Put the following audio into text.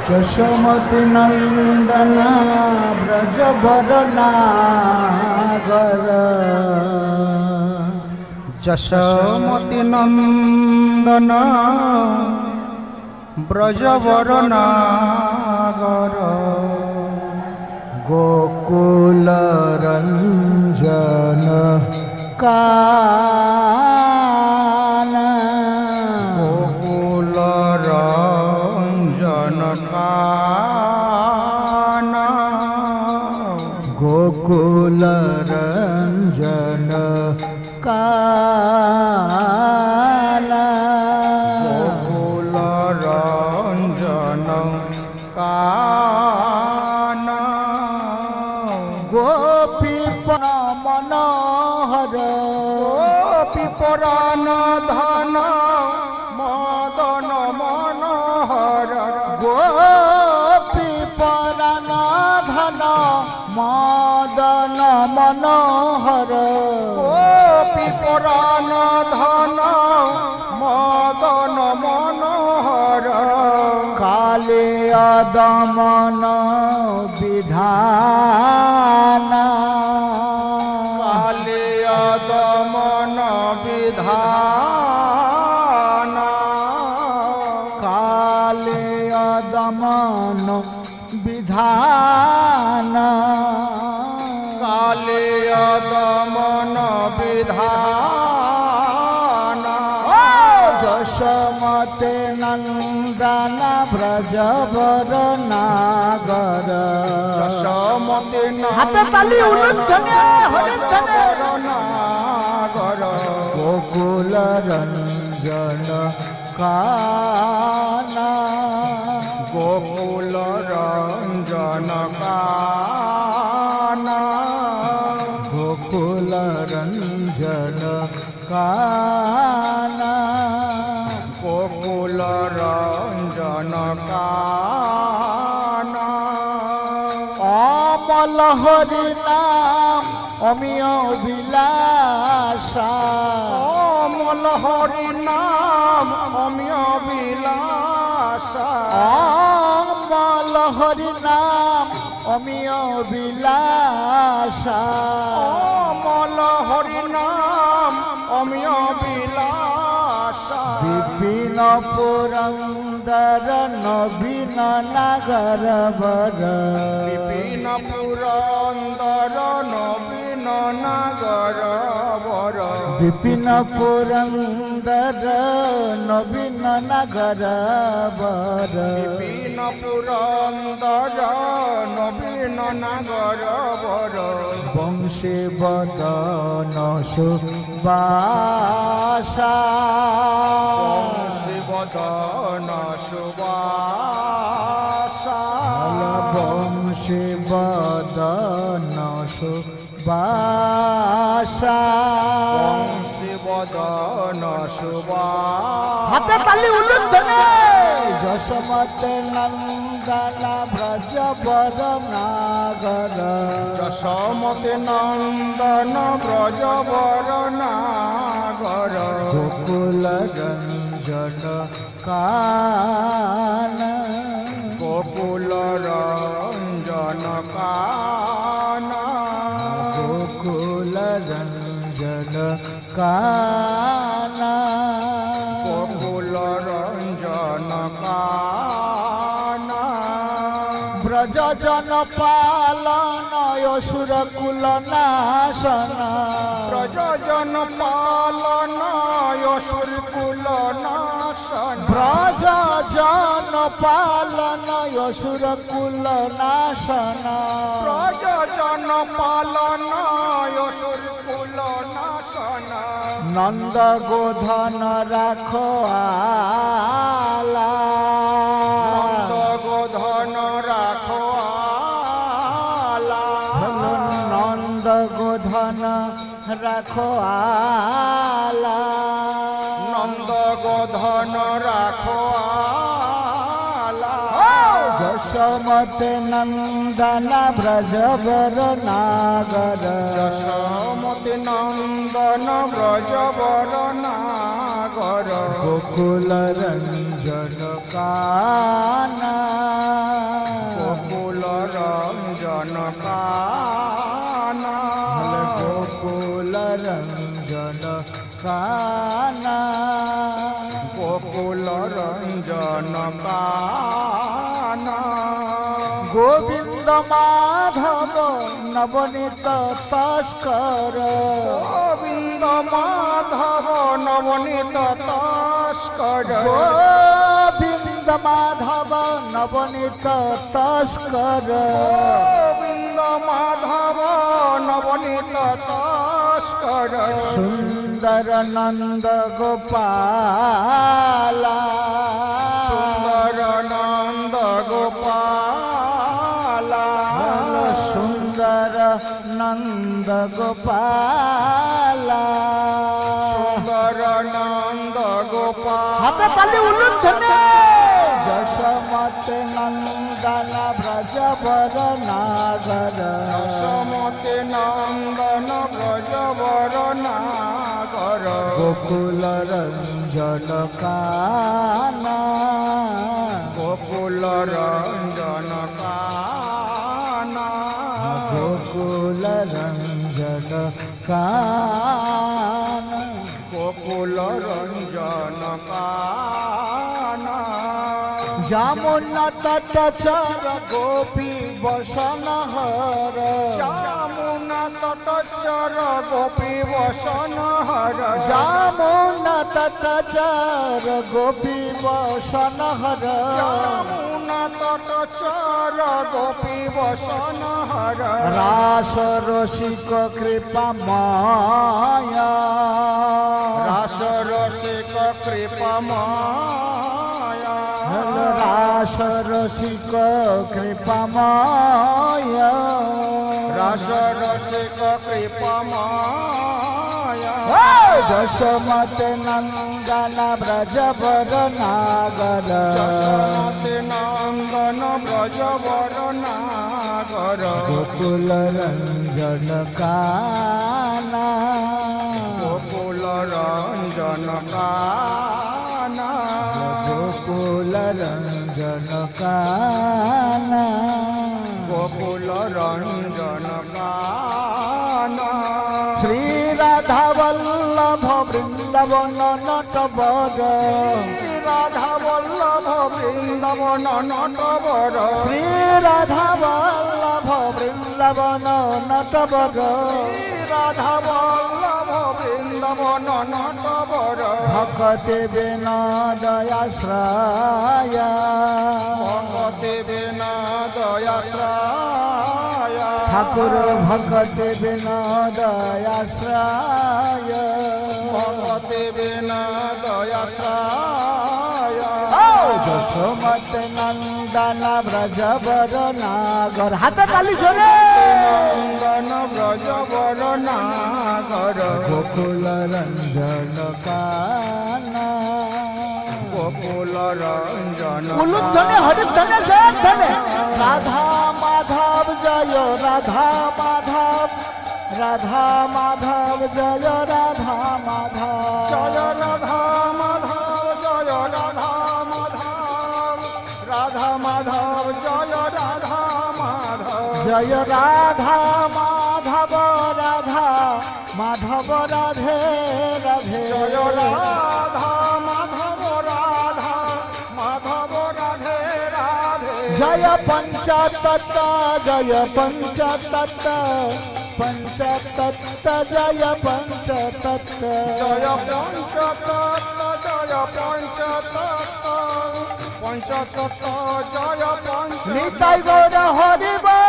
যশোমতি নন্দন ব্রজবর নাগর যশোমতি নন্দন ব্রজবর নাগর গোকুল রঞ্জন কান গোকুল রঞ্জন কান গোকুল রঞ্জন কান গোকুল রঞ্জন কান গোপী মনোহর গোপী পরাণ ধন মদন মনোহর গোপী পরাণ ধন মদন মনোহর গোপী পরাণ ধন মদন মনোহর কালে দমন বিধান কালে দমন বিধান কালে দমন বিধান কালে দমন বিধান যশোমতে নন্দন ব্রজবর নাগর যশোমতে হাতে তালি উলুধ্বনি হরিধ্বনি নাগর গোকুল রঞ্জন কান গোকুল রঞ্জন কান গোকুল রঞ্জন কান গোকুল রঞ্জন কান অমল হরি নাম অমিয় বিলাসা অমল হরি নাম অমিয় বিলাসা অমল হরি নাম অমিয় বিলাসা অমল হরি নাম অমিয় বিলাসা বিপিন পুরন্দর নবীন নাগর বর বিপিন পুরন্দর নবীন নাগর বর বিপিন পুরন্দর নবীন নাগর বর বিপিন পুরন্দর নবীন নাগর বর বংশী বদন সুবাসা বংশী বদন সুবাসা বংশী বদন সুবাসা বংশী বদন সুবাসা হাতে তালি উলুধ্বনি যশোমতে নন্দন ব্রজবর নাগর যশোমতে নন্দন ব্রজবর নাগর গোকুল রঞ্জন কান গোকুল রঞ্জন কান গোকুল রঞ্জন কান গোকুল রঞ্জন কান ব্রজ জন পালন অসুর কুল নাশন ব্রজ জন পালন অসুর কুল নাশন ব্রজ জন পালন অসুর কুল নাশন ব্রজ জন পালন অসুর কুল নাশন নন্দ গোধন রাখো আলা নন্দ গোধন রাখো আলা নন্দ গোধন রাখো আলা নন্দ গোধন রাখো আলা যশোমতে নন্দন ব্রজবর নাগর যশোমতে নন্দন ব্রজবর নাগর কর গোকুল রঞ্জন কানা গোকুল রঞ্জন কানা গোকুল রঞ্জন কানা গোকুল রঞ্জন কানা গোবিন্দ মাধব নবনীত তস্কর গোবিন্দ মাধব নবনীত তস্কর গোবিন্দ মাধব নবনীত তস্কর গোবিন্দ মাধব নবনীত তস্কর সুন্দর নন্দ গোপালা সুন্দর নন্দ গোপালা সুন্দর নন্দ গোপালা সুন্দর নন্দ গোপাল হাতে তালি উল্লুধ্বনি যশোমতে নন্দন ব্রজবর নাগর যশোমতে নন্দন ব্রজবর নাগর গোকুল রঞ্জন কানা গোকুল রঞ্জন কানা গোকুল রঞ্জন কানা গোকুল রঞ্জন কানা যমুনা তটচর গোপী বসন হর যমুনা তটচর গোপী বসন হর যমুনা তটচর গোপী বসন হর যমুনা তটচর গোপী বসন হর রাস রসিক কৃপা মায়া রাস রসিক কৃপা মায়া রাস রসিক কৃপা মায়া রাস রসিক কৃপা মায়া যশোমতে নন্দন ব্রজবর নাগর যশোমতে নন্দন ব্রজবর নাগর গোকুল রঞ্জন কানা গোকুল রঞ্জন কানা গোকুল রঞ্জন কানা গোকুল রঞ্জন কানা শ্রী রাধা বল্লভ বৃন্দাবন নটবর রাধা বল্লভ বৃন্দাবন নটবর শ্রী রাধা বল্লভ বৃন্দাবন নটবর রাধা বল্লভ বৃন্দাবন নটবর ভগতে বিনোদয়াশ্রয় ভগতে বিনোদয়াশ্রয় ঠাকুর ভগতে বিনোদয়াশ্রয় ভগতে বিনোদয়াশ্রয় যশোমতে নন্দন ব্রজবর নাগর হাতে তালি জোরে নন্দন ব্রজবর নাগর গোকুল রঞ্জন কানা গোকুল রঞ্জন উলুধ্বনি হরিধ্বনি জয়ধ্বনি রাধা মাধব জয় রাধা মাধব রাধা মাধব জয় রাধা মাধব জয় রাধা মাধব জয় রাধা মাধব রাধা মাধব জয় রাধা মাধব জয় রাধা মাধব রাধা মাধব রাধে রাধে জয় রাধা মাধব রাধা মাধব রাধে রাধে জয় পঞ্চতত্ত্ব জয় পঞ্চতত্ত্ব পঞ্চতত্ত্ব জয় পঞ্চতত্ত্ব জয় পঞ্চতত্ত্ব জয় পঞ্চতত্ত্ব পঞ্চতত্ত্ব জয় পঞ্চ নিতাই গৌর হরি বল